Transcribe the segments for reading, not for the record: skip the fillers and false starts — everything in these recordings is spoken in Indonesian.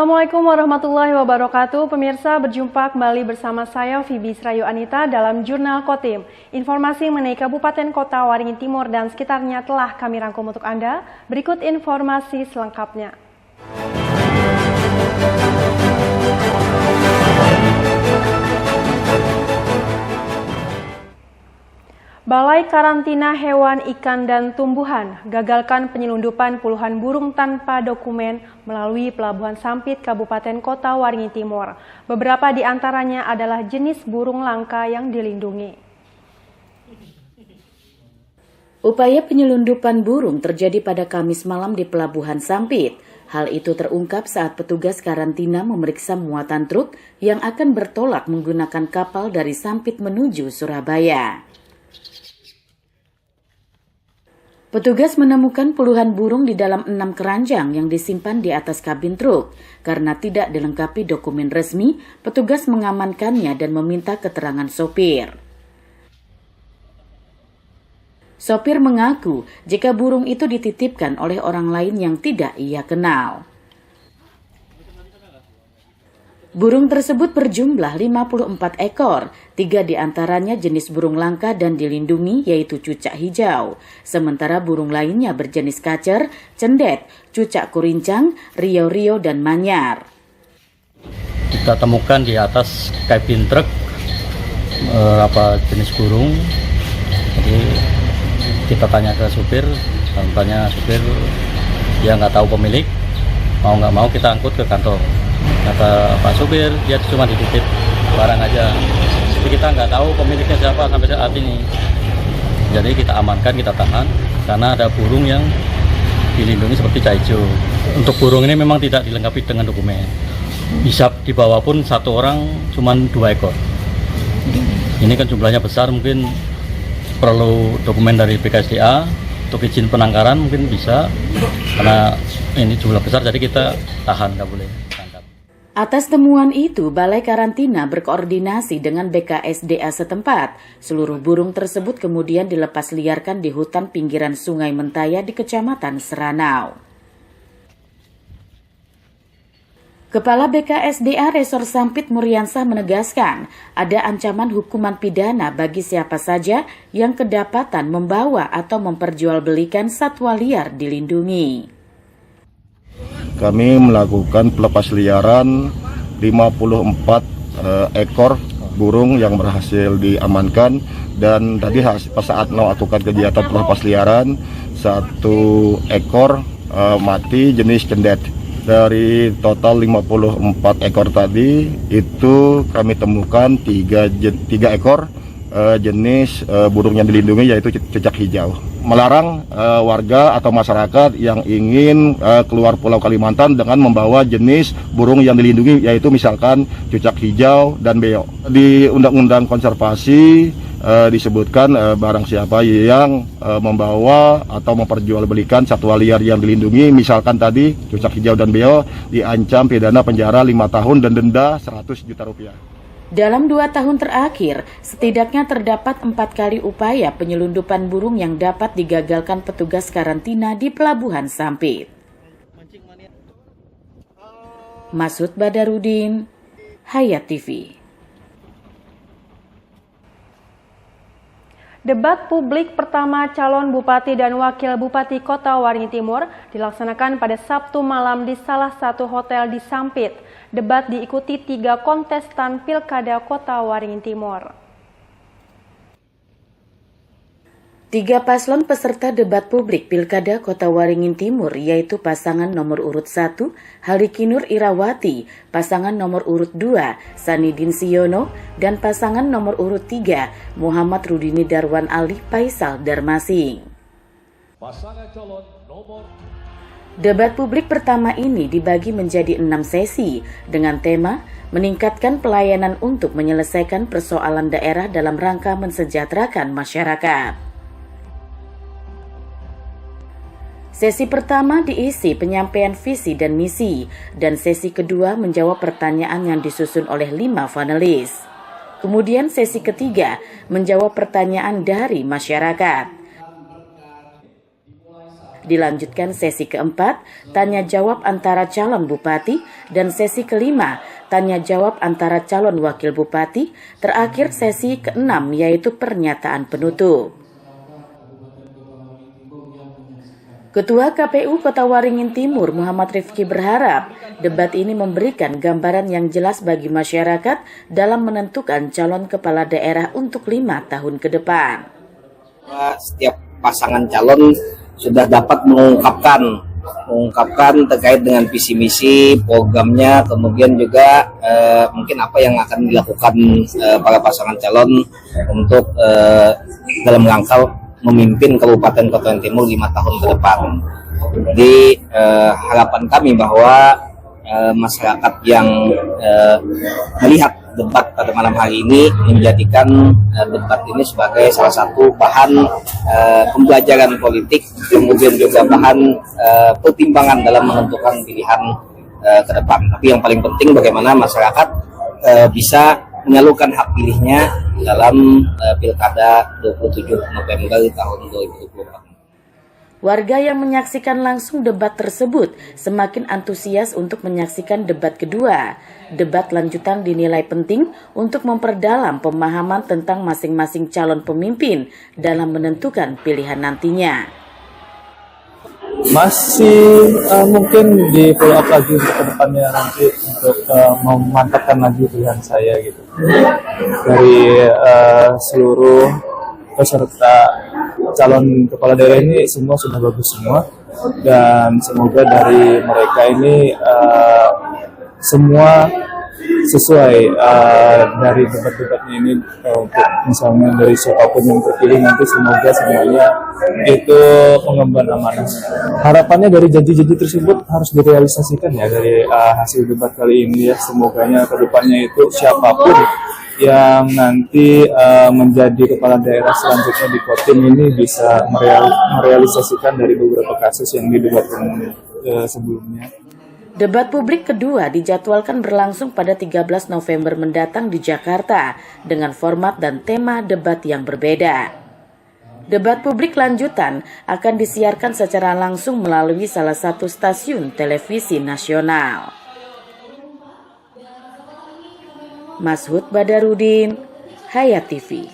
Assalamualaikum warahmatullahi wabarakatuh. Pemirsa, berjumpa kembali bersama saya Fibi Srayu Anita dalam Jurnal Kotim. Informasi mengenai Kabupaten Kota Waringin Timur dan sekitarnya telah kami rangkum untuk Anda. Berikut informasi selengkapnya. Balai Karantina Hewan, Ikan, dan Tumbuhan gagalkan penyelundupan puluhan burung tanpa dokumen melalui Pelabuhan Sampit, Kabupaten Kota Waringin Timur. Beberapa di antaranya adalah jenis burung langka yang dilindungi. Upaya penyelundupan burung terjadi pada Kamis malam di Pelabuhan Sampit. Hal itu terungkap saat petugas karantina memeriksa muatan truk yang akan bertolak menggunakan kapal dari Sampit menuju Surabaya. Petugas menemukan puluhan burung di dalam 6 keranjang yang disimpan di atas kabin truk. Karena tidak dilengkapi dokumen resmi, petugas mengamankannya dan meminta keterangan sopir. Sopir mengaku jika burung itu dititipkan oleh orang lain yang tidak ia kenal. Burung tersebut berjumlah 54 ekor, 3 diantaranya jenis burung langka dan dilindungi yaitu cucak hijau. Sementara burung lainnya berjenis kacer, cendet, cucak kurincang, rio-rio, dan manyar. Kita temukan di atas kabin truk beberapa jenis burung. Jadi kita tanya ke supir, dia nggak tahu pemilik, mau nggak mau kita angkut ke kantor. Kata Pak supir, dia cuma dititip barang aja. Jadi kita nggak tahu pemiliknya siapa sampai saat ini. Jadi kita amankan, kita tahan, karena ada burung yang dilindungi seperti caijo. Untuk burung ini memang tidak dilengkapi dengan dokumen. Bisa dibawa pun satu orang cuma 2 ekor. Ini kan jumlahnya besar, mungkin perlu dokumen dari BKSDA. Untuk izin penangkaran mungkin bisa, karena ini jumlah besar jadi kita tahan, nggak boleh. Atas temuan itu, Balai Karantina berkoordinasi dengan BKSDA setempat. Seluruh burung tersebut kemudian dilepas liarkan di hutan pinggiran Sungai Mentaya di Kecamatan Seranau. Kepala BKSDA Resor Sampit Muriansah menegaskan ada ancaman hukuman pidana bagi siapa saja yang kedapatan membawa atau memperjualbelikan satwa liar dilindungi. Kami melakukan pelepas liaran 54 ekor burung yang berhasil diamankan, dan tadi saat melakukan kegiatan pelepas liaran 1 ekor mati jenis cendet. Dari total 54 ekor tadi itu kami temukan 3 ekor jenis burung yang dilindungi yaitu cucak hijau. Melarang warga atau masyarakat yang ingin keluar Pulau Kalimantan dengan membawa jenis burung yang dilindungi yaitu misalkan cucak hijau dan beo. Di Undang-Undang Konservasi disebutkan barang siapa yang membawa atau memperjualbelikan satwa liar yang dilindungi, misalkan tadi cucak hijau dan beo, diancam pidana penjara 5 tahun dan denda 100 juta rupiah. Dalam 2 tahun terakhir, setidaknya terdapat 4 kali upaya penyelundupan burung yang dapat digagalkan petugas karantina di Pelabuhan Sampit. Masud Badarudin, Hayat TV. Debat publik pertama calon Bupati dan Wakil Bupati Kota Waringin Timur dilaksanakan pada Sabtu malam di salah satu hotel di Sampit. Debat diikuti 3 kontestan Pilkada Kota Waringin Timur. 3 paslon peserta debat publik Pilkada Kota Waringin Timur yaitu pasangan nomor urut 1 Halikinur Irawati, pasangan nomor urut 2 Sanidin Siono, dan pasangan nomor urut 3 Muhammad Rudini Darwan Ali Faisal Darmasing. Pasangan calon nomor Debat publik pertama ini dibagi menjadi 6 sesi dengan tema meningkatkan pelayanan untuk menyelesaikan persoalan daerah dalam rangka mensejahterakan masyarakat. Sesi pertama diisi penyampaian visi dan misi, dan sesi kedua menjawab pertanyaan yang disusun oleh 5 panelis. Kemudian sesi ketiga menjawab pertanyaan dari masyarakat. Dilanjutkan sesi keempat, tanya jawab antara calon bupati, dan sesi kelima, tanya jawab antara calon wakil bupati. Terakhir sesi keenam yaitu pernyataan penutup. Ketua KPU Kota Waringin Timur Muhammad Rifki berharap debat ini memberikan gambaran yang jelas bagi masyarakat dalam menentukan calon kepala daerah untuk 5 tahun ke depan. Setiap pasangan calon sudah dapat mengungkapkan terkait dengan visi misi programnya, kemudian juga mungkin apa yang akan dilakukan para pasangan calon untuk dalam rangka memimpin Kabupaten Kota Waringin Timur 5 tahun ke depan. Jadi harapan kami bahwa masyarakat yang melihat debat pada malam hari ini menjadikan debat ini sebagai salah satu bahan pembelajaran politik, kemudian juga bahan pertimbangan dalam menentukan pilihan ke depan. Tapi yang paling penting bagaimana masyarakat bisa menyalurkan hak pilihnya dalam Pilkada 27 November tahun 2024. Warga yang menyaksikan langsung debat tersebut semakin antusias untuk menyaksikan debat kedua. Debat lanjutan dinilai penting untuk memperdalam pemahaman tentang masing-masing calon pemimpin dalam menentukan pilihan nantinya. Masih mungkin di follow up lagi untuk kedepannya nanti untuk memantapkan lagi pilihan saya gitu. Dari seluruh peserta calon kepala daerah ini semua sudah bagus semua, dan semoga dari mereka ini semua sesuai dari debat-debatnya ini, untuk misalnya dari siapapun yang terpilih nanti semoga semuanya itu mengemban amanah. Harapannya dari janji-janji tersebut harus direalisasikan ya dari hasil debat kali ini ya. Semoganya kedepannya itu siapapun yang nanti menjadi kepala daerah selanjutnya di Kotim ini bisa merealisasikan dari beberapa kasus yang didebatkan sebelumnya. Debat publik kedua dijadwalkan berlangsung pada 13 November mendatang di Jakarta dengan format dan tema debat yang berbeda. Debat publik lanjutan akan disiarkan secara langsung melalui salah satu stasiun televisi nasional. Mashud Badarudin, Hayat TV.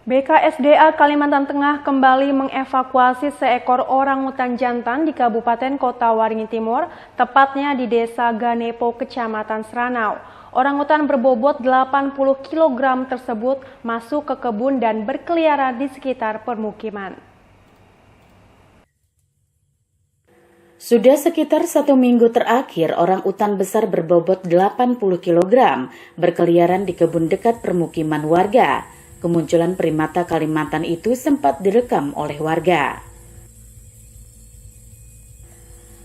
BKSDA Kalimantan Tengah kembali mengevakuasi seekor orangutan jantan di Kabupaten Kota Waringin Timur, tepatnya di Desa Ganepo, Kecamatan Seranau. Orangutan berbobot 80 kg tersebut masuk ke kebun dan berkeliaran di sekitar permukiman. Sudah sekitar 1 minggu terakhir, orangutan besar berbobot 80 kg berkeliaran di kebun dekat permukiman warga. Kemunculan primata Kalimantan itu sempat direkam oleh warga.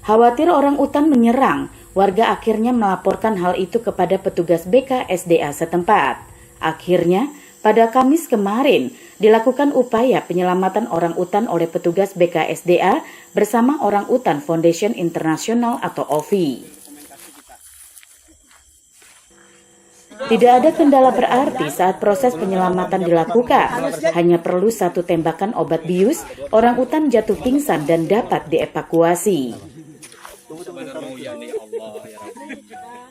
Khawatir orangutan menyerang, warga akhirnya melaporkan hal itu kepada petugas BKSDA setempat. Akhirnya, pada Kamis kemarin, dilakukan upaya penyelamatan orangutan oleh petugas BKSDA bersama Orangutan Foundation International atau OFI. Tidak ada kendala berarti saat proses penyelamatan dilakukan. Hanya perlu 1 tembakan obat bius, orangutan jatuh pingsan dan dapat dievakuasi.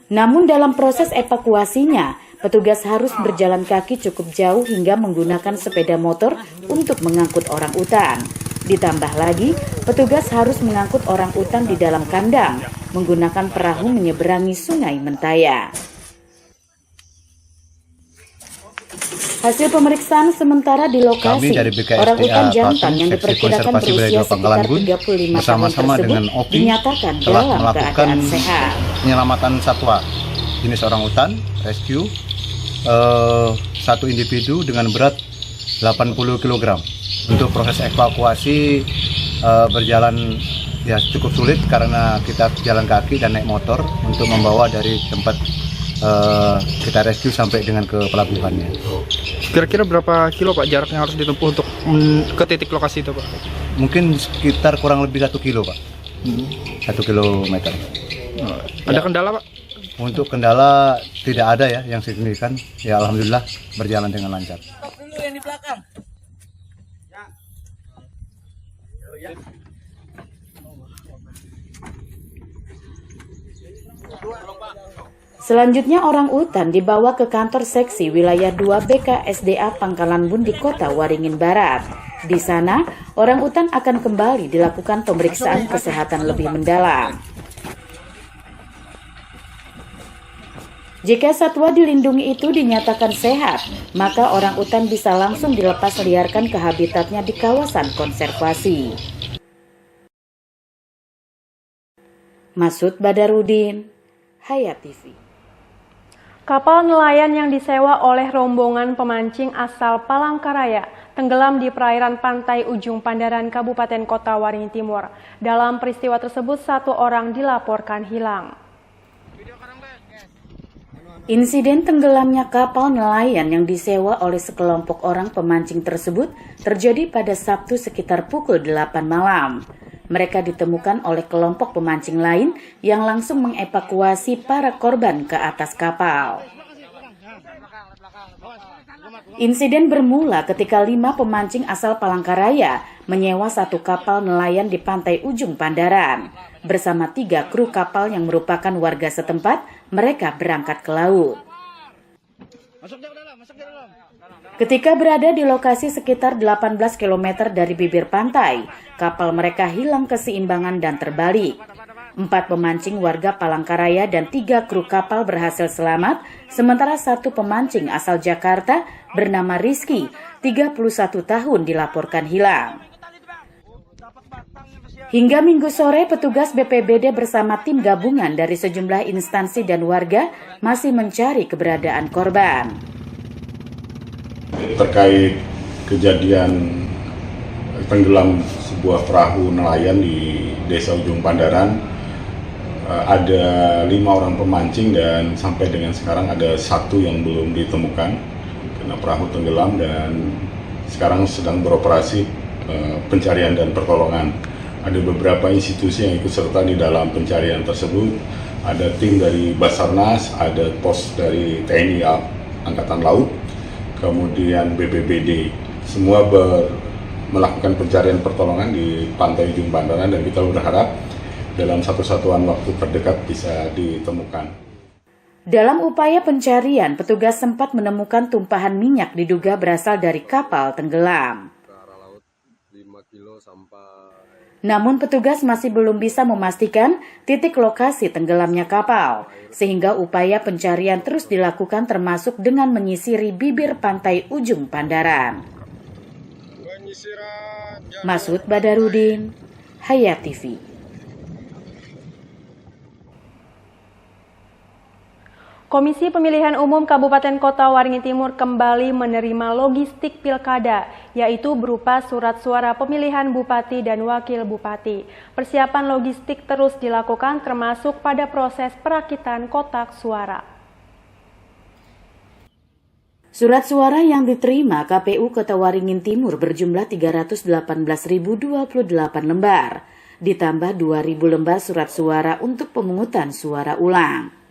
Namun dalam proses evakuasinya, petugas harus berjalan kaki cukup jauh hingga menggunakan sepeda motor untuk mengangkut orangutan. Ditambah lagi, petugas harus mengangkut orangutan di dalam kandang, menggunakan perahu menyeberangi Sungai Mentaya. Hasil pemeriksaan sementara di lokasi, orangutan jantan yang diperkirakan berusia sekitar 35 tahun tersebut dinyatakan dalam keadaan sehat. Penyelamatan satwa jenis orangutan, rescue, 1 individu dengan berat 80 kg. Untuk proses evakuasi berjalan ya cukup sulit karena kita jalan kaki dan naik motor untuk membawa dari tempat kita rescue sampai dengan ke pelabuhannya. Kira-kira berapa kilo Pak jarak yang harus ditempuh untuk ke titik lokasi itu Pak? Mungkin sekitar kurang lebih 1 kilo Pak. 1 kilometer. Ada kendala Pak? Untuk kendala tidak ada ya yang signifikan. Ya alhamdulillah berjalan dengan lancar. Selanjutnya orang utan dibawa ke kantor seksi wilayah 2 BKSDA Pangkalan Bun di Kota Waringin Barat. Di sana, orang utan akan kembali dilakukan pemeriksaan kesehatan lebih mendalam. Jika satwa dilindungi itu dinyatakan sehat, maka orang utan bisa langsung dilepas liarkan ke habitatnya di kawasan konservasi. Masud Badarudin, Hayat TV. Kapal nelayan yang disewa oleh rombongan pemancing asal Palangkaraya tenggelam di perairan pantai Ujung Pandaran, Kabupaten Kota Waringin Timur. Dalam peristiwa tersebut, 1 orang dilaporkan hilang. Insiden tenggelamnya kapal nelayan yang disewa oleh sekelompok orang pemancing tersebut terjadi pada Sabtu sekitar pukul 8 malam. Mereka ditemukan oleh kelompok pemancing lain yang langsung mengevakuasi para korban ke atas kapal. Insiden bermula ketika 5 pemancing asal Palangkaraya menyewa 1 kapal nelayan di pantai Ujung Pandaran. Bersama 3 kru kapal yang merupakan warga setempat, mereka berangkat ke laut. Ketika berada di lokasi sekitar 18 km dari bibir pantai, kapal mereka hilang keseimbangan dan terbalik. 4 pemancing warga Palangkaraya dan 3 kru kapal berhasil selamat, sementara 1 pemancing asal Jakarta bernama Rizky, 31 tahun dilaporkan hilang. Hingga Minggu sore, petugas BPBD bersama tim gabungan dari sejumlah instansi dan warga masih mencari keberadaan korban. Terkait kejadian tenggelam sebuah perahu nelayan di Desa Ujung Pandaran, ada 5 orang pemancing dan sampai dengan sekarang ada 1 yang belum ditemukan karena perahu tenggelam dan sekarang sedang beroperasi pencarian dan pertolongan. Ada beberapa institusi yang ikut serta di dalam pencarian tersebut. Ada tim dari Basarnas, ada pos dari TNI Angkatan Laut, kemudian BPBD. Semua melakukan pencarian pertolongan di pantai Ujung Pandaran dan kita berharap dalam satu satuan waktu terdekat bisa ditemukan. Dalam upaya pencarian, petugas sempat menemukan tumpahan minyak diduga berasal dari kapal tenggelam. Namun petugas masih belum bisa memastikan titik lokasi tenggelamnya kapal, sehingga upaya pencarian terus dilakukan termasuk dengan menyisiri bibir pantai Ujung Pandaran. Masud Badarudin, Hayat TV. Komisi Pemilihan Umum Kabupaten Kota Waringin Timur kembali menerima logistik pilkada, yaitu berupa surat suara pemilihan bupati dan wakil bupati. Persiapan logistik terus dilakukan termasuk pada proses perakitan kotak suara. Surat suara yang diterima KPU Kota Waringin Timur berjumlah 318.028 lembar, ditambah 2.000 lembar surat suara untuk pemungutan suara ulang.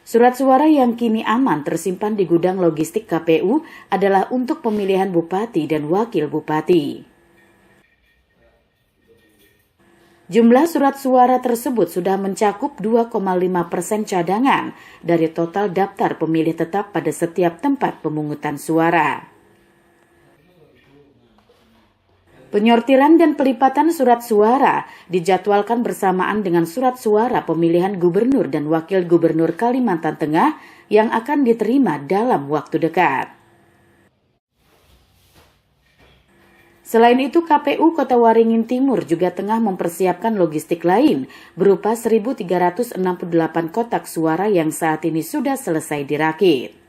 Surat suara yang kini aman tersimpan di gudang logistik KPU adalah untuk pemilihan bupati dan wakil bupati. Jumlah surat suara tersebut sudah mencakup 2,5% cadangan dari total daftar pemilih tetap pada setiap tempat pemungutan suara. Penyortiran dan pelipatan surat suara dijadwalkan bersamaan dengan surat suara pemilihan gubernur dan wakil gubernur Kalimantan Tengah yang akan diterima dalam waktu dekat. Selain itu, KPU Kota Waringin Timur juga tengah mempersiapkan logistik lain berupa 1.368 kotak suara yang saat ini sudah selesai dirakit.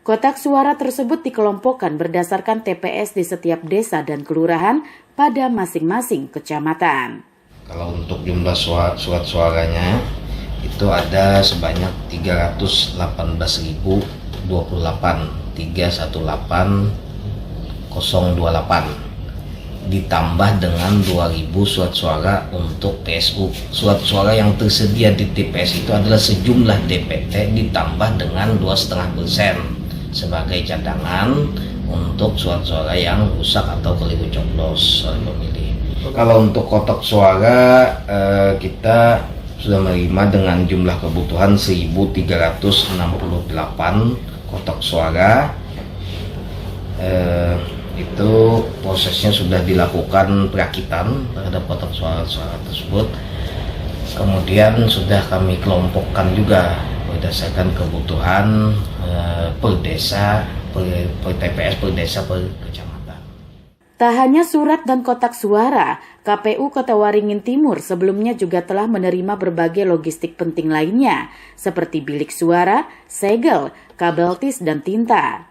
Kotak suara tersebut dikelompokkan berdasarkan TPS di setiap desa dan kelurahan pada masing-masing kecamatan. Kalau untuk jumlah surat suaranya itu ada sebanyak 318.028 ditambah dengan 2.000 surat suara untuk PSU. Surat suara yang tersedia di TPS itu adalah sejumlah DPT ditambah dengan 2,5% sebagai cadangan untuk surat-suara yang rusak atau keliru coblos oleh pemilih. Kalau untuk kotak suara kita sudah menerima dengan jumlah kebutuhan 1.368 kotak suara. Itu prosesnya sudah dilakukan perakitan terhadap kotak suara tersebut. Kemudian sudah kami kelompokkan juga berdasarkan kebutuhan per desa, per TPS, per desa, per kecamatan. Tak hanya surat dan kotak suara, KPU Kota Waringin Timur sebelumnya juga telah menerima berbagai logistik penting lainnya, seperti bilik suara, segel, kabel tis, dan tinta.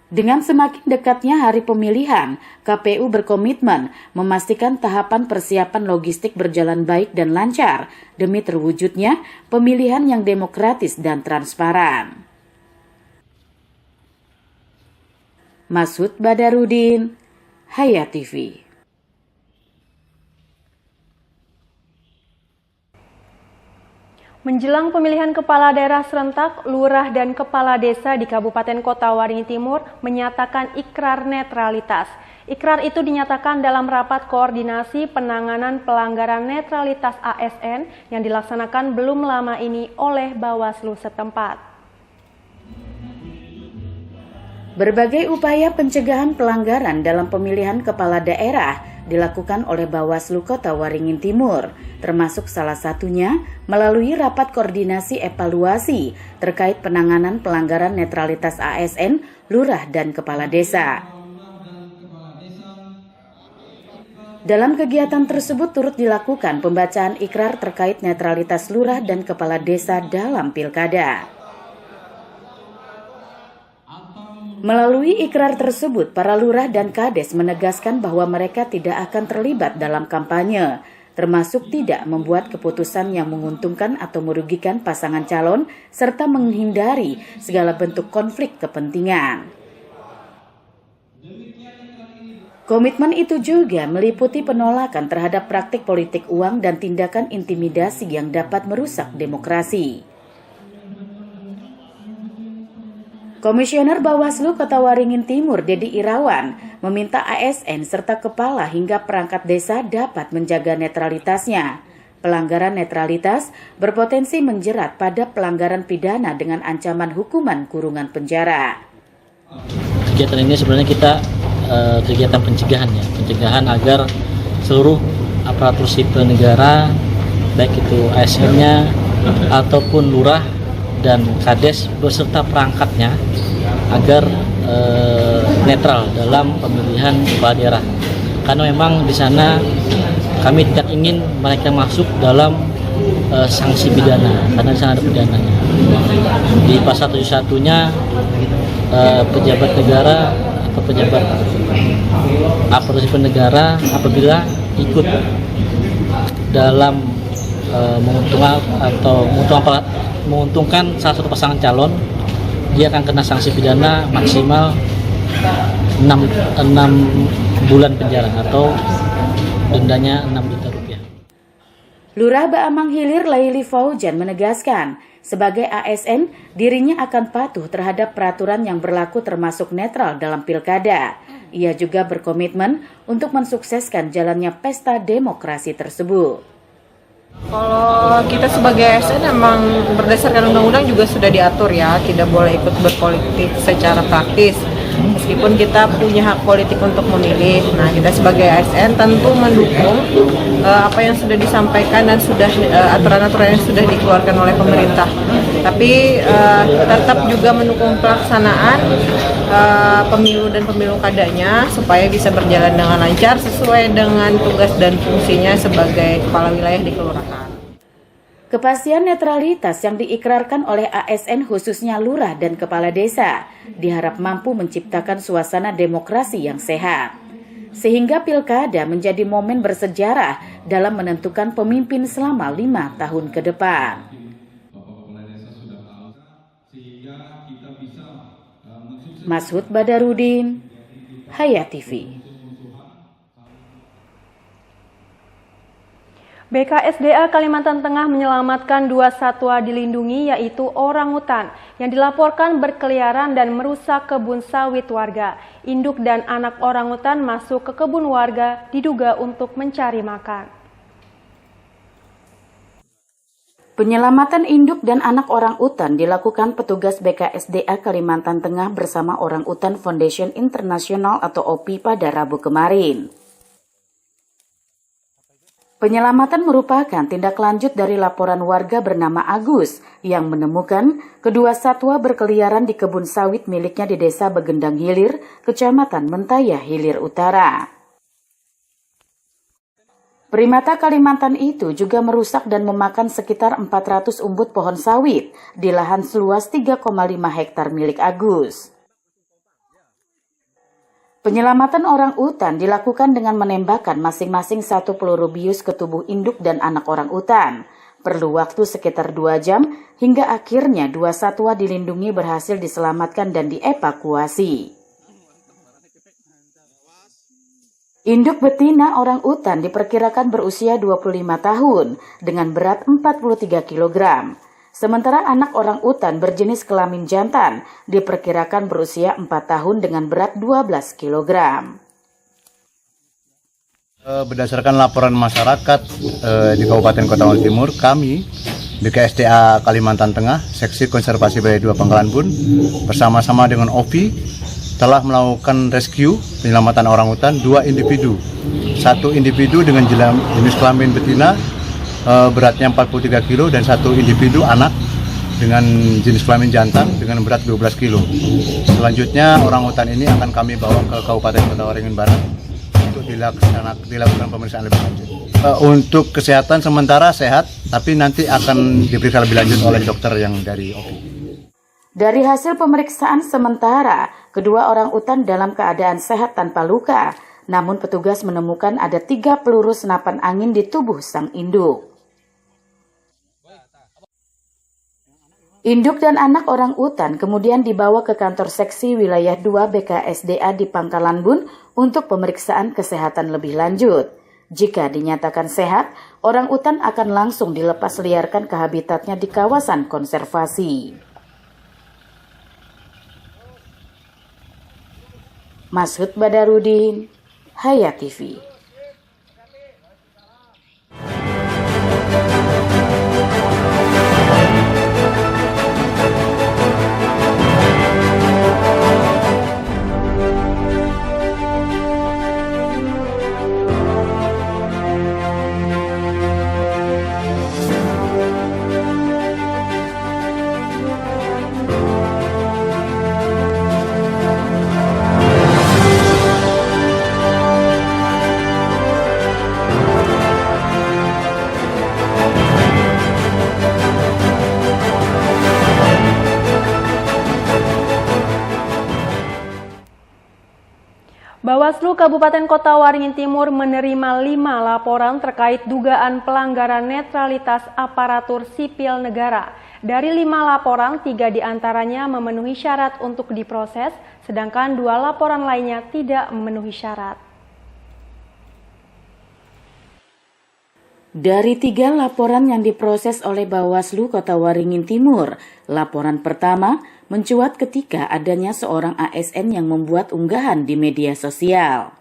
Dengan semakin dekatnya hari pemilihan, KPU berkomitmen memastikan tahapan persiapan logistik berjalan baik dan lancar demi terwujudnya pemilihan yang demokratis dan transparan. Masud Badarudin, Hayat TV. Menjelang pemilihan kepala daerah serentak, lurah dan kepala desa di Kabupaten Kota Waringin Timur menyatakan ikrar netralitas. Ikrar itu dinyatakan dalam rapat koordinasi penanganan pelanggaran netralitas ASN yang dilaksanakan belum lama ini oleh Bawaslu setempat. Berbagai upaya pencegahan pelanggaran dalam pemilihan kepala daerah dilakukan oleh Bawaslu Kota Waringin Timur, termasuk salah satunya melalui rapat koordinasi evaluasi terkait penanganan pelanggaran netralitas ASN, lurah dan kepala desa. Dalam kegiatan tersebut turut dilakukan pembacaan ikrar terkait netralitas lurah dan kepala desa dalam pilkada. Melalui ikrar tersebut, para lurah dan kades menegaskan bahwa mereka tidak akan terlibat dalam kampanye, termasuk tidak membuat keputusan yang menguntungkan atau merugikan pasangan calon, serta menghindari segala bentuk konflik kepentingan. Komitmen itu juga meliputi penolakan terhadap praktik politik uang dan tindakan intimidasi yang dapat merusak demokrasi. Komisioner Bawaslu Kota Waringin Timur, Dedi Irawan, meminta ASN serta kepala hingga perangkat desa dapat menjaga netralitasnya. Pelanggaran netralitas berpotensi menjerat pada pelanggaran pidana dengan ancaman hukuman kurungan penjara. Kegiatan ini sebenarnya kita kegiatan pencegahan ya, pencegahan agar seluruh aparatur sipil negara, baik itu ASN-nya ataupun lurah dan kades beserta perangkatnya agar netral dalam pemilihan kepala daerah. Karena memang di sana kami tidak ingin mereka masuk dalam sanksi pidana, karena di sana ada pidananya. Di pasal 71-nya pejabat negara atau pejabat aparatur sipil negara apabila ikut dalam menguntungkan salah satu pasangan calon, dia akan kena sanksi pidana maksimal 6 bulan penjara atau dendanya 6 juta rupiah. Lurah Baamang Hilir Laili Faujan menegaskan, sebagai ASN dirinya akan patuh terhadap peraturan yang berlaku termasuk netral dalam pilkada. Ia juga berkomitmen untuk mensukseskan jalannya pesta demokrasi tersebut. Kalau kita sebagai ASN memang berdasarkan undang-undang juga sudah diatur ya, tidak boleh ikut berpolitik secara praktis. Meskipun kita punya hak politik untuk memilih, nah kita sebagai ASN tentu mendukung apa yang sudah disampaikan dan sudah aturan-aturan yang sudah dikeluarkan oleh pemerintah. Tapi tetap juga mendukung pelaksanaan pemilu dan pemilu kadanya supaya bisa berjalan dengan lancar sesuai dengan tugas dan fungsinya sebagai kepala wilayah di kelurahan. Kepastian netralitas yang diikrarkan oleh ASN khususnya lurah dan kepala desa diharap mampu menciptakan suasana demokrasi yang sehat. Sehingga pilkada menjadi momen bersejarah dalam menentukan pemimpin selama 5 tahun ke depan. Masud Badarudin, Hayat TV. BKSDA Kalimantan Tengah menyelamatkan 2 satwa dilindungi yaitu orangutan. yang dilaporkan berkeliaran dan merusak kebun sawit warga. Induk dan anak orangutan masuk ke kebun warga diduga untuk mencari makan. Penyelamatan induk dan anak orangutan dilakukan petugas BKSDA Kalimantan Tengah bersama Orangutan Foundation International atau OPI pada Rabu kemarin. Penyelamatan merupakan tindak lanjut dari laporan warga bernama Agus yang menemukan kedua satwa berkeliaran di kebun sawit miliknya di Desa Begendang Hilir, Kecamatan Mentaya Hilir Utara. Primata Kalimantan itu juga merusak dan memakan sekitar 400 umbut pohon sawit di lahan seluas 3,5 hektar milik Agus. Penyelamatan orangutan dilakukan dengan menembakkan masing-masing satu peluru bius ke tubuh induk dan anak orangutan. Perlu waktu sekitar 2 jam hingga akhirnya dua satwa dilindungi berhasil diselamatkan dan dievakuasi. Induk betina orangutan diperkirakan berusia 25 tahun dengan berat 43 kg. Sementara anak orangutan berjenis kelamin jantan diperkirakan berusia 4 tahun dengan berat 12 kg. Berdasarkan laporan masyarakat di Kabupaten Kota Waringin Timur, kami BKSDA Kalimantan Tengah, Seksi Konservasi Balai 2 Pangkalan Bun, bersama-sama dengan OPI telah melakukan rescue penyelamatan orangutan 2 individu. Satu individu dengan jenis kelamin betina beratnya 43 kg dan satu individu anak dengan jenis kelamin jantan dengan berat 12 kg. Selanjutnya orangutan ini akan kami bawa ke Kabupaten Kota Waringin Barat untuk dilakukan pemeriksaan lebih lanjut. Untuk kesehatan sementara sehat, tapi nanti akan diperiksa lebih lanjut oleh dokter yang dari OPI. Dari hasil pemeriksaan sementara, kedua orangutan dalam keadaan sehat tanpa luka, namun petugas menemukan ada 3 peluru senapan angin di tubuh sang induk. Induk dan anak orangutan kemudian dibawa ke kantor seksi wilayah 2 BKSDA di Pangkalan Bun untuk pemeriksaan kesehatan lebih lanjut. Jika dinyatakan sehat, orangutan akan langsung dilepas liarkan ke habitatnya di kawasan konservasi. Masud Badarudin, Hayat TV. Bawaslu Kabupaten Kota Waringin Timur menerima 5 laporan terkait dugaan pelanggaran netralitas aparatur sipil negara. Dari 5 laporan, 3 diantaranya memenuhi syarat untuk diproses, sedangkan 2 laporan lainnya tidak memenuhi syarat. Dari 3 laporan yang diproses oleh Bawaslu Kota Waringin Timur, laporan pertama mencuat ketika adanya seorang ASN yang membuat unggahan di media sosial.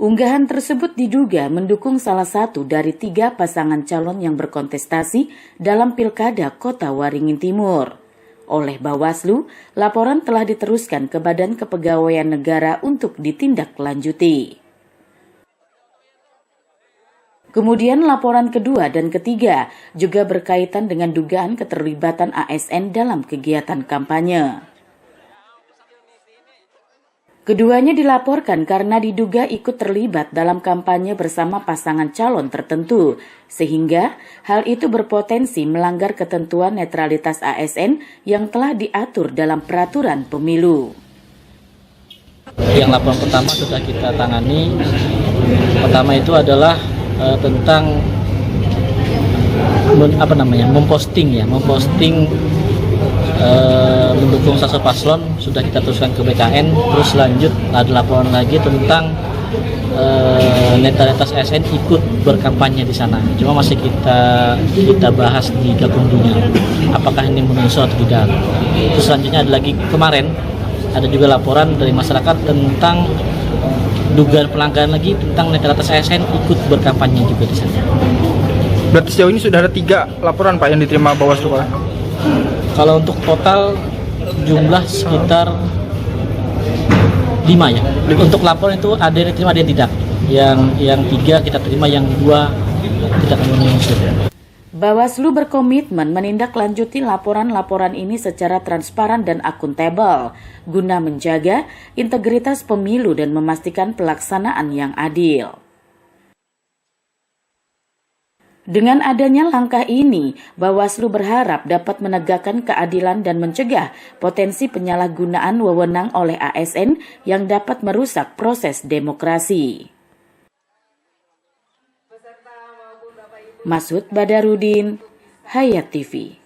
Unggahan tersebut diduga mendukung salah satu dari 3 pasangan calon yang berkontestasi dalam Pilkada Kota Waringin Timur. Oleh Bawaslu, laporan telah diteruskan ke Badan Kepegawaian Negara untuk ditindaklanjuti. Kemudian laporan kedua dan ketiga juga berkaitan dengan dugaan keterlibatan ASN dalam kegiatan kampanye. Keduanya dilaporkan karena diduga ikut terlibat dalam kampanye bersama pasangan calon tertentu, sehingga hal itu berpotensi melanggar ketentuan netralitas ASN yang telah diatur dalam peraturan pemilu. Yang laporan pertama sudah kita tangani. Pertama itu adalah tentang memposting mendukung salah satu paslon, sudah kita teruskan ke BKN. Terus lanjut ada laporan lagi tentang netralitas ASN ikut berkampanye di sana. Cuma masih kita bahas di Gakumdunya, apakah ini menuso atau tidak. Terus selanjutnya ada lagi kemarin ada juga laporan dari masyarakat tentang dugaan pelanggaran lagi tentang netralitas ASN ikut berkampanye juga di sana. Berarti sejauh ini sudah ada 3 laporan Pak yang diterima Bawaslu Pak? Kalau untuk total jumlah sekitar 5 ya. Untuk laporan itu ada yang diterima, ada yang tidak. Yang 3 kita terima, yang 2 kita akan menyusul. Bawaslu berkomitmen menindaklanjuti laporan-laporan ini secara transparan dan akuntabel guna menjaga integritas pemilu dan memastikan pelaksanaan yang adil. Dengan adanya langkah ini, Bawaslu berharap dapat menegakkan keadilan dan mencegah potensi penyalahgunaan wewenang oleh ASN yang dapat merusak proses demokrasi. Masud Badarudin, Hayat TV.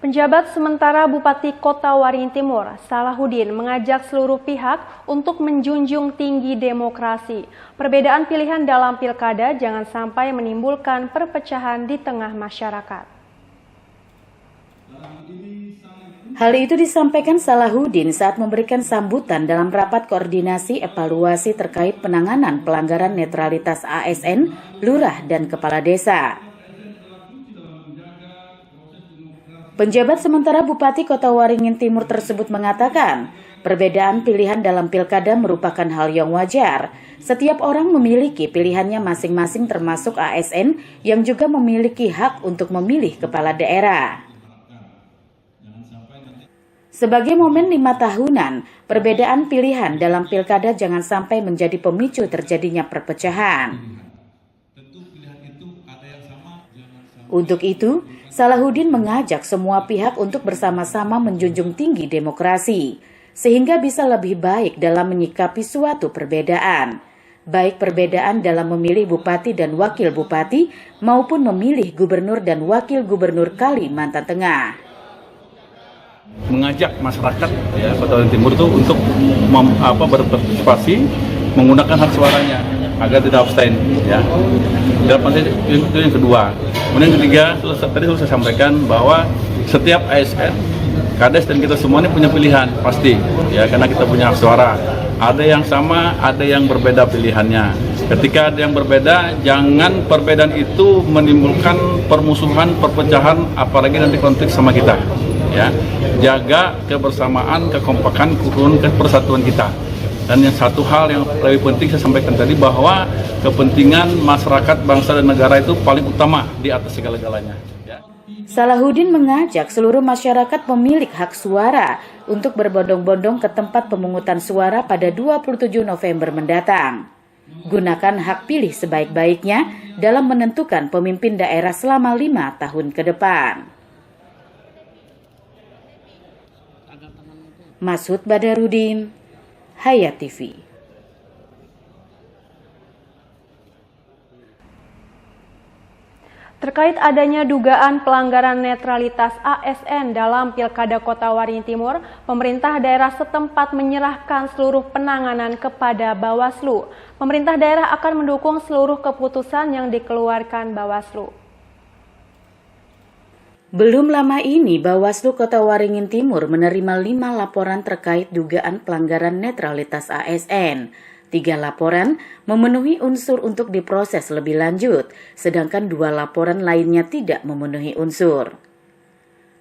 Penjabat sementara Bupati Kota Waringin Timur, Salahuddin, mengajak seluruh pihak untuk menjunjung tinggi demokrasi. Perbedaan pilihan dalam pilkada jangan sampai menimbulkan perpecahan di tengah masyarakat. Hal itu disampaikan Salahuddin saat memberikan sambutan dalam rapat koordinasi evaluasi terkait penanganan pelanggaran netralitas ASN, lurah, dan kepala desa. Penjabat sementara Bupati Kota Waringin Timur tersebut mengatakan, perbedaan pilihan dalam pilkada merupakan hal yang wajar. Setiap orang memiliki pilihannya masing-masing termasuk ASN yang juga memiliki hak untuk memilih kepala daerah. Sebagai momen 5 tahunan, perbedaan pilihan dalam pilkada jangan sampai menjadi pemicu terjadinya perpecahan. Untuk itu, Salahuddin mengajak semua pihak untuk bersama-sama menjunjung tinggi demokrasi, sehingga bisa lebih baik dalam menyikapi suatu perbedaan, baik perbedaan dalam memilih bupati dan wakil bupati, maupun memilih gubernur dan wakil gubernur Kalimantan Tengah. Mengajak masyarakat ya Kota Waringin Timur itu untuk berpartisipasi menggunakan hak suaranya agar tidak abstain ya. Itu yang kedua. Kemudian yang ketiga, tadi saya sampaikan bahwa setiap ASN, Kades dan kita semua ini punya pilihan pasti ya, karena kita punya hak suara. Ada yang sama, ada yang berbeda pilihannya. Ketika ada yang berbeda, jangan perbedaan itu menimbulkan permusuhan, perpecahan, apalagi nanti konflik sama kita. Ya, jaga kebersamaan, kekompakan, persatuan kita. Dan yang satu hal yang lebih penting saya sampaikan tadi bahwa kepentingan masyarakat, bangsa dan negara itu paling utama di atas segala-galanya. Ya. Salahuddin mengajak seluruh masyarakat pemilik hak suara untuk berbondong-bondong ke tempat pemungutan suara pada 27 November mendatang. Gunakan hak pilih sebaik-baiknya dalam menentukan pemimpin daerah selama 5 tahun ke depan. Masud Badarudin, Hayat TV. Terkait adanya dugaan pelanggaran netralitas ASN dalam Pilkada Kota Waringin Timur, pemerintah daerah setempat menyerahkan seluruh penanganan kepada Bawaslu. Pemerintah daerah akan mendukung seluruh keputusan yang dikeluarkan Bawaslu. Belum lama ini, Bawaslu Kota Waringin Timur menerima 5 laporan terkait dugaan pelanggaran netralitas ASN. 3 laporan memenuhi unsur untuk diproses lebih lanjut, sedangkan 2 laporan lainnya tidak memenuhi unsur.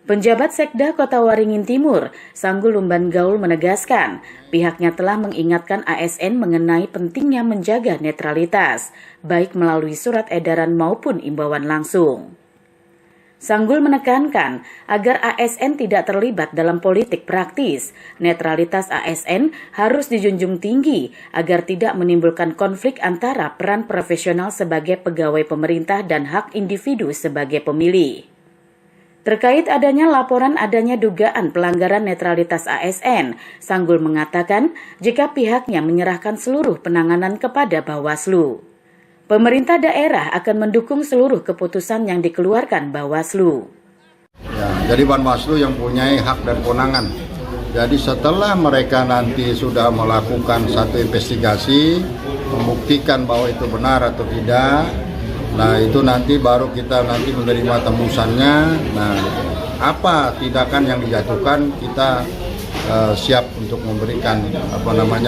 Penjabat Sekda Kota Waringin Timur, Sanggul Lumban Gaul menegaskan, pihaknya telah mengingatkan ASN mengenai pentingnya menjaga netralitas, baik melalui surat edaran maupun imbauan langsung. Sanggul menekankan agar ASN tidak terlibat dalam politik praktis. Netralitas ASN harus dijunjung tinggi agar tidak menimbulkan konflik antara peran profesional sebagai pegawai pemerintah dan hak individu sebagai pemilih. Terkait adanya laporan adanya dugaan pelanggaran netralitas ASN, Sanggul mengatakan jika pihaknya menyerahkan seluruh penanganan kepada Bawaslu. Pemerintah daerah akan mendukung seluruh keputusan yang dikeluarkan Bawaslu. Ya, Jadi Bawaslu yang punya hak dan kewenangan. Jadi setelah mereka nanti sudah melakukan satu investigasi, membuktikan bahwa itu benar atau tidak, nah itu nanti baru kita nanti menerima tembusannya. Nah, apa tindakan yang dijatuhkan kita siap untuk memberikan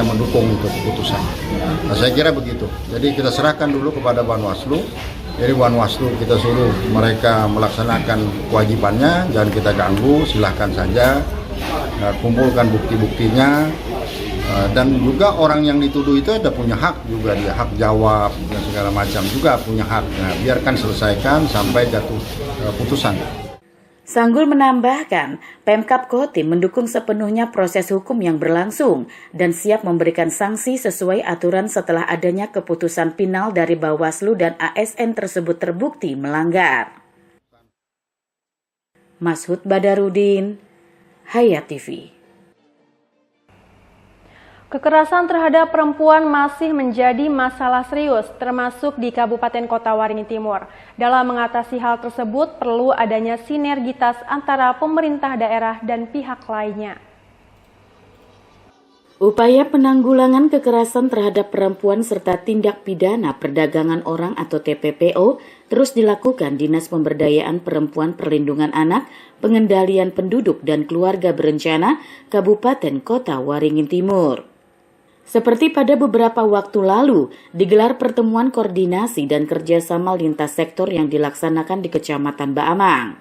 mendukung untuk keputusan. Nah, saya kira begitu. Jadi kita serahkan dulu kepada Bawaslu. Jadi Bawaslu kita suruh mereka melaksanakan kewajibannya, jangan kita ganggu, silahkan saja. Kumpulkan bukti-buktinya, dan juga orang yang dituduh itu ada punya hak juga, dia hak jawab dan segala macam juga punya hak. Nah, biarkan selesaikan sampai jatuh putusan. Sanggul menambahkan, Pemkab Kotim mendukung sepenuhnya proses hukum yang berlangsung dan siap memberikan sanksi sesuai aturan setelah adanya keputusan final dari Bawaslu dan ASN tersebut terbukti melanggar. Mashud Badarudin, Hayat TV. Kekerasan terhadap perempuan masih menjadi masalah serius, termasuk di Kabupaten Kota Waringin Timur. Dalam mengatasi hal tersebut, perlu adanya sinergitas antara pemerintah daerah dan pihak lainnya. Upaya penanggulangan kekerasan terhadap perempuan serta tindak pidana perdagangan orang atau TPPO terus dilakukan Dinas Pemberdayaan Perempuan Perlindungan Anak, Pengendalian Penduduk dan Keluarga Berencana Kabupaten Kota Waringin Timur. Seperti pada beberapa waktu lalu, digelar pertemuan koordinasi dan kerjasama lintas sektor yang dilaksanakan di Kecamatan Baamang.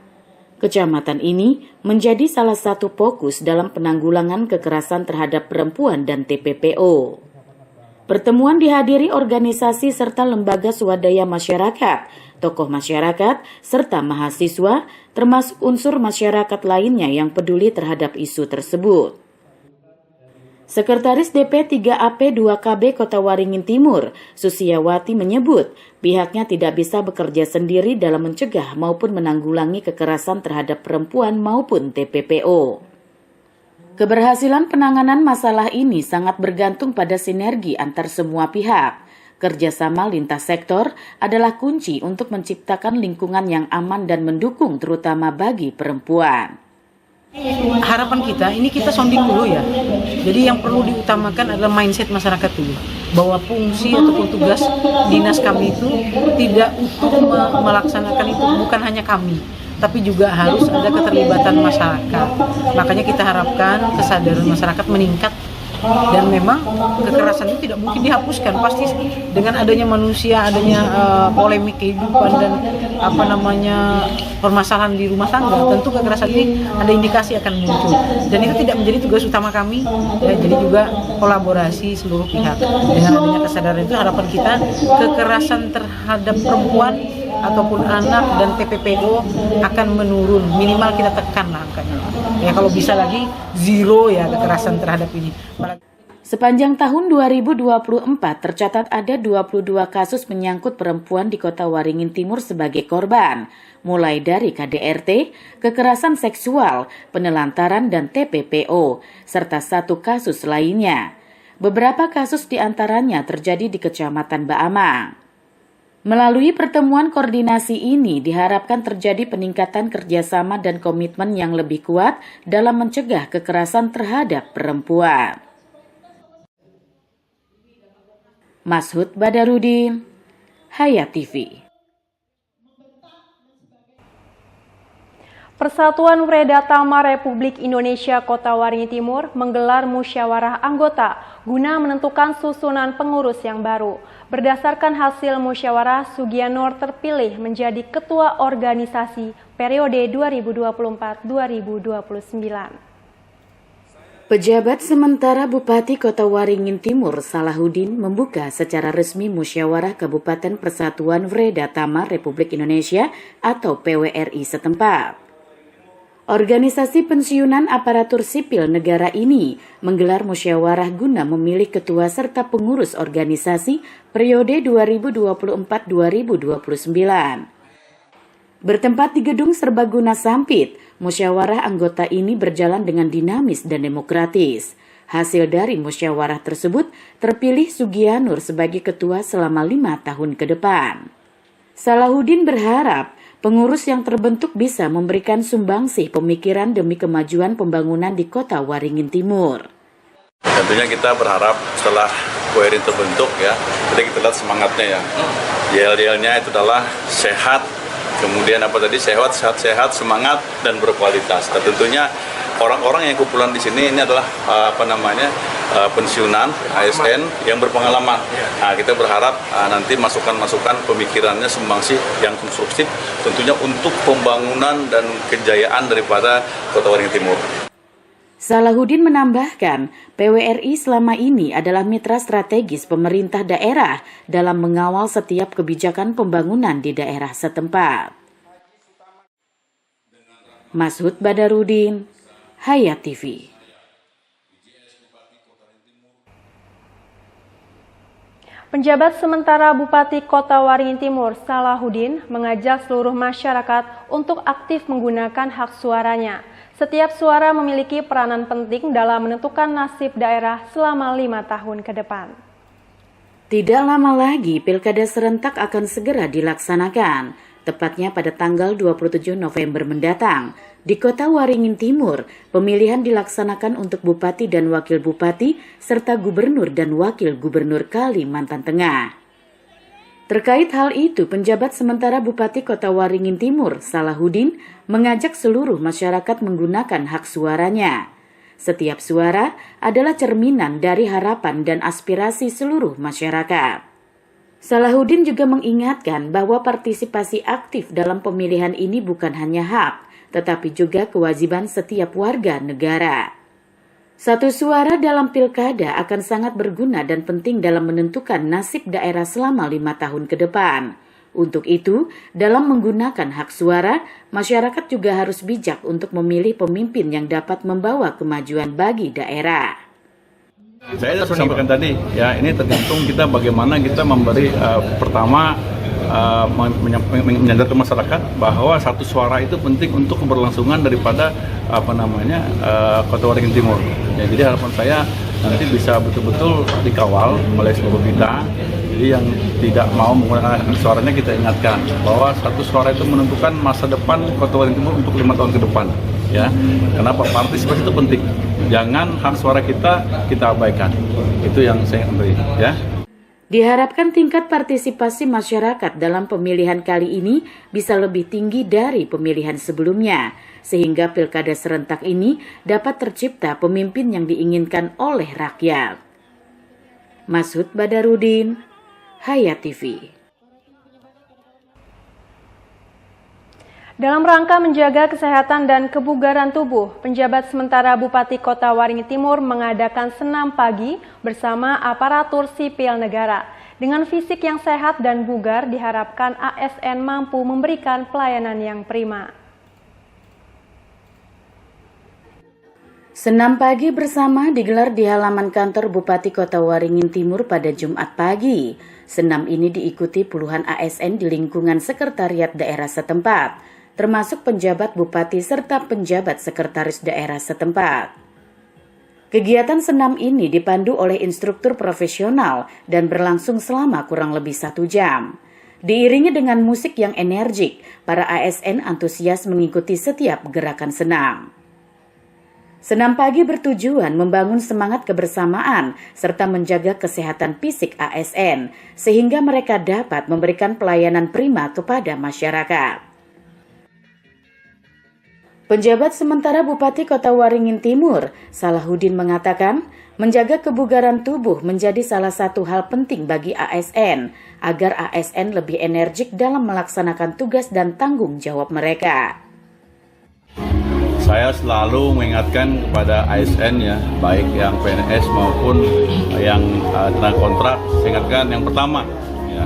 Kecamatan ini menjadi salah satu fokus dalam penanggulangan kekerasan terhadap perempuan dan TPPO. Pertemuan dihadiri organisasi serta lembaga swadaya masyarakat, tokoh masyarakat, serta mahasiswa, termasuk unsur masyarakat lainnya yang peduli terhadap isu tersebut. Sekretaris DP 3AP2KB Kota Waringin Timur, Susiawati menyebut pihaknya tidak bisa bekerja sendiri dalam mencegah maupun menanggulangi kekerasan terhadap perempuan maupun TPPO. Keberhasilan penanganan masalah ini sangat bergantung pada sinergi antar semua pihak. Kerjasama lintas sektor adalah kunci untuk menciptakan lingkungan yang aman dan mendukung terutama bagi perempuan. Harapan kita, ini kita sounding dulu ya. Jadi yang perlu diutamakan adalah mindset masyarakat dulu. Bahwa fungsi ataupun tugas dinas kami itu tidak untuk melaksanakan itu bukan hanya kami, tapi juga harus ada keterlibatan masyarakat. Makanya kita harapkan kesadaran masyarakat meningkat. Dan memang kekerasan itu tidak mungkin dihapuskan, pasti dengan adanya manusia, adanya polemik kehidupan dan permasalahan di rumah tangga, tentu kekerasan ini ada indikasi akan muncul. Dan itu tidak menjadi tugas utama kami, ya, jadi juga kolaborasi seluruh pihak. Dengan adanya kesadaran itu harapan kita kekerasan terhadap perempuan ataupun anak dan TPPO akan menurun, minimal kita tekan angkanya. Ya kalau bisa lagi zero ya kekerasan terhadap ini. Sepanjang tahun 2024 tercatat ada 22 kasus menyangkut perempuan di Kota Waringin Timur sebagai korban, mulai dari KDRT, kekerasan seksual, penelantaran dan TPPO, serta 1 kasus lainnya. Beberapa kasus diantaranya terjadi di Kecamatan Baamang. Melalui pertemuan koordinasi ini diharapkan terjadi peningkatan kerjasama dan komitmen yang lebih kuat dalam mencegah kekerasan terhadap perempuan. Mashud Badarudin, Hayat TV. Persatuan Wreda Tama Republik Indonesia Kota Waringin Timur menggelar musyawarah anggota guna menentukan susunan pengurus yang baru. Berdasarkan hasil musyawarah, Sugianur terpilih menjadi ketua organisasi periode 2024-2029. Pejabat sementara Bupati Kota Waringin Timur Salahuddin membuka secara resmi musyawarah Kabupaten Persatuan Wreda Tama Republik Indonesia atau PWRI setempat. Organisasi pensiunan aparatur sipil negara ini menggelar musyawarah guna memilih ketua serta pengurus organisasi periode 2024-2029. Bertempat di Gedung Serbaguna Sampit, musyawarah anggota ini berjalan dengan dinamis dan demokratis. Hasil dari musyawarah tersebut terpilih Sugianur sebagai ketua selama 5 tahun ke depan. Salahuddin berharap pengurus yang terbentuk bisa memberikan sumbangsih pemikiran demi kemajuan pembangunan di Kota Waringin Timur. Tentunya kita berharap setelah Waringin terbentuk ya, jadi kita lihat semangatnya ya. YL-nya itu adalah sehat, kemudian sehat, semangat dan berkualitas. Dan tentunya orang-orang yang kumpulan di sini ini adalah pensiunan ASN yang berpengalaman. Nah, kita berharap nanti masukan-masukan pemikirannya sumbangsih yang konstruktif tentunya untuk pembangunan dan kejayaan daripada Kota Waringin Timur. Salahuddin menambahkan, PWRI selama ini adalah mitra strategis pemerintah daerah dalam mengawal setiap kebijakan pembangunan di daerah setempat. Masud Badarudin, Hayat TV. Penjabat sementara Bupati Kota Waringin Timur, Salahuddin, mengajak seluruh masyarakat untuk aktif menggunakan hak suaranya. Setiap suara memiliki peranan penting dalam menentukan nasib daerah selama 5 tahun ke depan. Tidak lama lagi, Pilkada serentak akan segera dilaksanakan, tepatnya pada tanggal 27 November mendatang. Di Kota Waringin Timur, pemilihan dilaksanakan untuk Bupati dan Wakil Bupati, serta Gubernur dan Wakil Gubernur Kalimantan Tengah. Terkait hal itu, penjabat sementara Bupati Kota Waringin Timur, Salahuddin, mengajak seluruh masyarakat menggunakan hak suaranya. Setiap suara adalah cerminan dari harapan dan aspirasi seluruh masyarakat. Salahuddin juga mengingatkan bahwa partisipasi aktif dalam pemilihan ini bukan hanya hak, tetapi juga kewajiban setiap warga negara. Satu suara dalam pilkada akan sangat berguna dan penting dalam menentukan nasib daerah selama 5 tahun ke depan. Untuk itu, dalam menggunakan hak suara, masyarakat juga harus bijak untuk memilih pemimpin yang dapat membawa kemajuan bagi daerah. Saya sudah sampaikan tadi, ya ini tergantung kita bagaimana kita memberi pertama menyadarkan masyarakat bahwa satu suara itu penting untuk keberlangsungan daripada Kota Waringin Timur. Ya, jadi harapan saya nanti bisa betul-betul dikawal oleh seluruh kita. Jadi yang tidak mau menggunakan hak suaranya kita ingatkan bahwa satu suara itu menentukan masa depan Kota Waringin Timur untuk 5 tahun ke depan. Ya, kenapa partisipasi itu penting? Jangan hak suara kita abaikan. Itu yang saya beri. Ya. Diharapkan tingkat partisipasi masyarakat dalam pemilihan kali ini bisa lebih tinggi dari pemilihan sebelumnya, sehingga pilkada serentak ini dapat tercipta pemimpin yang diinginkan oleh rakyat. Masud Badarudin, Hayat TV. Dalam rangka menjaga kesehatan dan kebugaran tubuh, penjabat sementara Bupati Kota Waringin Timur mengadakan senam pagi bersama aparatur sipil negara. Dengan fisik yang sehat dan bugar, diharapkan ASN mampu memberikan pelayanan yang prima. Senam pagi bersama digelar di halaman kantor Bupati Kota Waringin Timur pada Jumat pagi. Senam ini diikuti puluhan ASN di lingkungan sekretariat daerah setempat, termasuk penjabat bupati serta penjabat sekretaris daerah setempat. Kegiatan senam ini dipandu oleh instruktur profesional dan berlangsung selama kurang lebih 1 jam. Diiringi dengan musik yang energik, para ASN antusias mengikuti setiap gerakan senam. Senam pagi bertujuan membangun semangat kebersamaan serta menjaga kesehatan fisik ASN, sehingga mereka dapat memberikan pelayanan prima kepada masyarakat. Penjabat sementara Bupati Kota Waringin Timur, Salahuddin mengatakan, menjaga kebugaran tubuh menjadi salah satu hal penting bagi ASN, agar ASN lebih energik dalam melaksanakan tugas dan tanggung jawab mereka. Saya selalu mengingatkan kepada ASN ya, baik yang PNS maupun yang tenaga kontrak, saya ingatkan yang pertama, ya,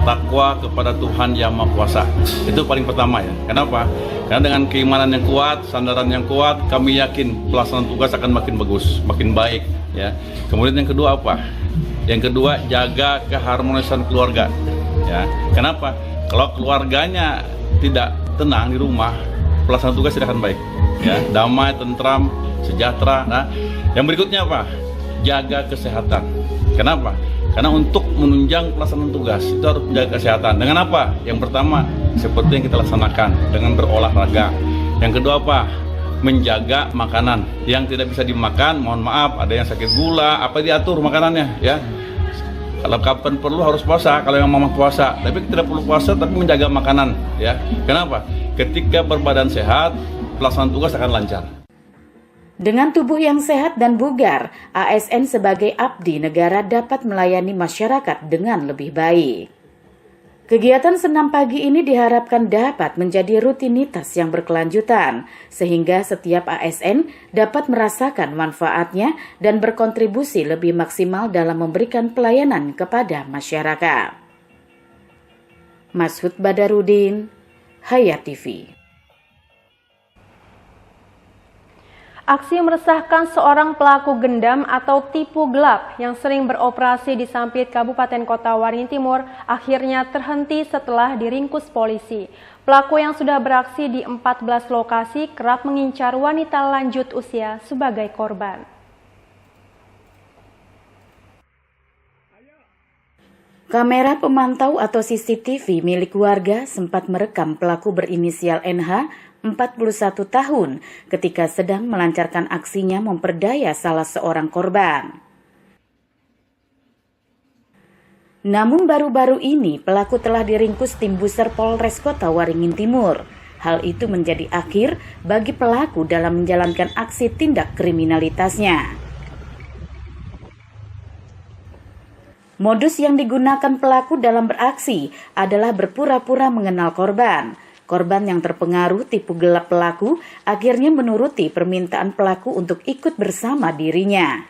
takwa kepada Tuhan Yang Maha Kuasa. Itu paling pertama ya. Kenapa? Karena dengan keimanan yang kuat, sandaran yang kuat, kami yakin pelaksanaan tugas akan makin bagus, makin baik ya. Kemudian yang kedua apa? Yang kedua, jaga keharmonisan keluarga. Ya. Kenapa? Kalau keluarganya tidak tenang di rumah, pelaksanaan tugas tidak akan baik. Ya, damai, tentram, sejahtera. Nah, yang berikutnya apa? Jaga kesehatan. Kenapa? Karena untuk menunjang pelaksanaan tugas itu harus menjaga kesehatan. Dengan apa? Yang pertama, seperti yang kita laksanakan dengan berolahraga. Yang kedua apa? Menjaga makanan yang tidak bisa dimakan. Mohon maaf, ada yang sakit gula, apa diatur makanannya ya. Kalau kapan perlu harus puasa, kalau yang memang puasa, tapi tidak perlu puasa tapi menjaga makanan ya. Kenapa? Ketika berbadan sehat, pelaksanaan tugas akan lancar. Dengan tubuh yang sehat dan bugar, ASN sebagai abdi negara dapat melayani masyarakat dengan lebih baik. Kegiatan senam pagi ini diharapkan dapat menjadi rutinitas yang berkelanjutan, sehingga setiap ASN dapat merasakan manfaatnya dan berkontribusi lebih maksimal dalam memberikan pelayanan kepada masyarakat. Mashud Badarudin, Hayat TV. Aksi meresahkan seorang pelaku gendam atau tipu gelap yang sering beroperasi di Sampit, Kabupaten Kota Waringin Timur akhirnya terhenti setelah diringkus polisi. Pelaku yang sudah beraksi di 14 lokasi kerap mengincar wanita lanjut usia sebagai korban. Kamera pemantau atau CCTV milik warga sempat merekam pelaku berinisial NH 41 tahun ketika sedang melancarkan aksinya memperdaya salah seorang korban. Namun baru-baru ini pelaku telah diringkus tim Buser Polres Kota Waringin Timur. Hal itu menjadi akhir bagi pelaku dalam menjalankan aksi tindak kriminalitasnya. Modus yang digunakan pelaku dalam beraksi adalah berpura-pura mengenal korban. Korban yang terpengaruh tipu gelap pelaku akhirnya menuruti permintaan pelaku untuk ikut bersama dirinya.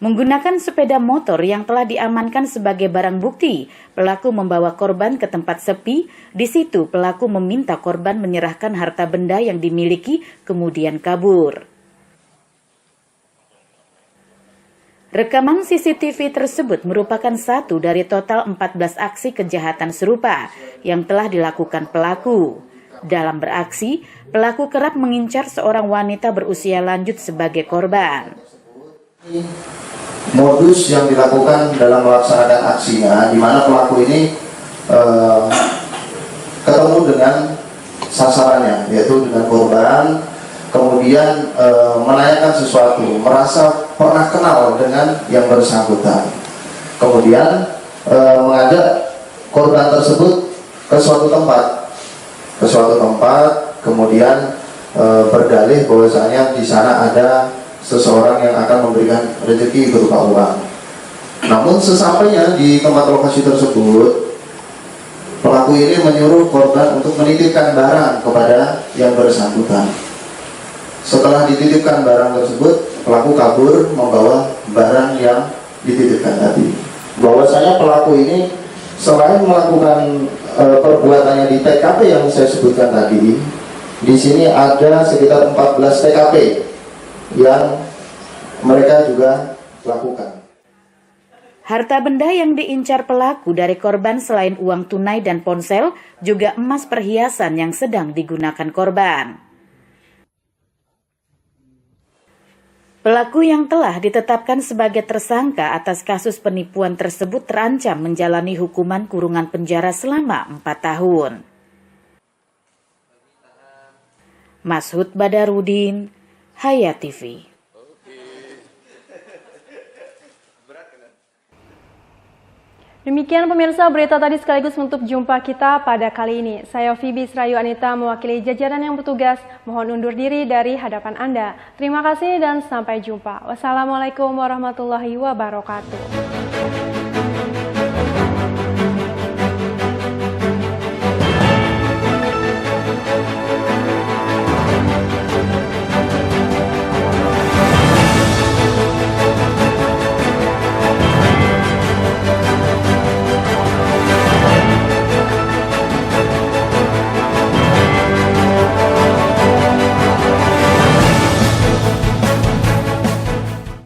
Menggunakan sepeda motor yang telah diamankan sebagai barang bukti, pelaku membawa korban ke tempat sepi. Di situ pelaku meminta korban menyerahkan harta benda yang dimiliki, kemudian kabur. Rekaman CCTV tersebut merupakan satu dari total 14 aksi kejahatan serupa yang telah dilakukan pelaku. Dalam beraksi, pelaku kerap mengincar seorang wanita berusia lanjut sebagai korban. Modus yang dilakukan dalam melaksanakan aksinya, di mana pelaku ini ketemu dengan sasarannya, yaitu dengan korban, kemudian menanyakan sesuatu, merasa pernah kenal dengan yang bersangkutan, kemudian mengajak korban tersebut ke suatu tempat, kemudian berdalih bahwasanya di sana ada seseorang yang akan memberikan rezeki berupa uang. Namun sesampainya di tempat lokasi tersebut, pelaku ini menyuruh korban untuk menitipkan barang kepada yang bersangkutan. Setelah dititipkan barang tersebut, pelaku kabur membawa barang yang dititipkan tadi. Bahwasanya pelaku ini selain melakukan perbuatannya di TKP yang saya sebutkan tadi, di sini ada sekitar 14 TKP yang mereka juga lakukan. Harta benda yang diincar pelaku dari korban selain uang tunai dan ponsel, juga emas perhiasan yang sedang digunakan korban. Pelaku yang telah ditetapkan sebagai tersangka atas kasus penipuan tersebut terancam menjalani hukuman kurungan penjara selama 4 tahun. Mashud Badarudin, Hayat TV. Demikian pemirsa berita tadi sekaligus menutup jumpa kita pada kali ini. Saya Fibi Srayu Anita mewakili jajaran yang bertugas. Mohon undur diri dari hadapan Anda. Terima kasih dan sampai jumpa. Wassalamualaikum warahmatullahi wabarakatuh.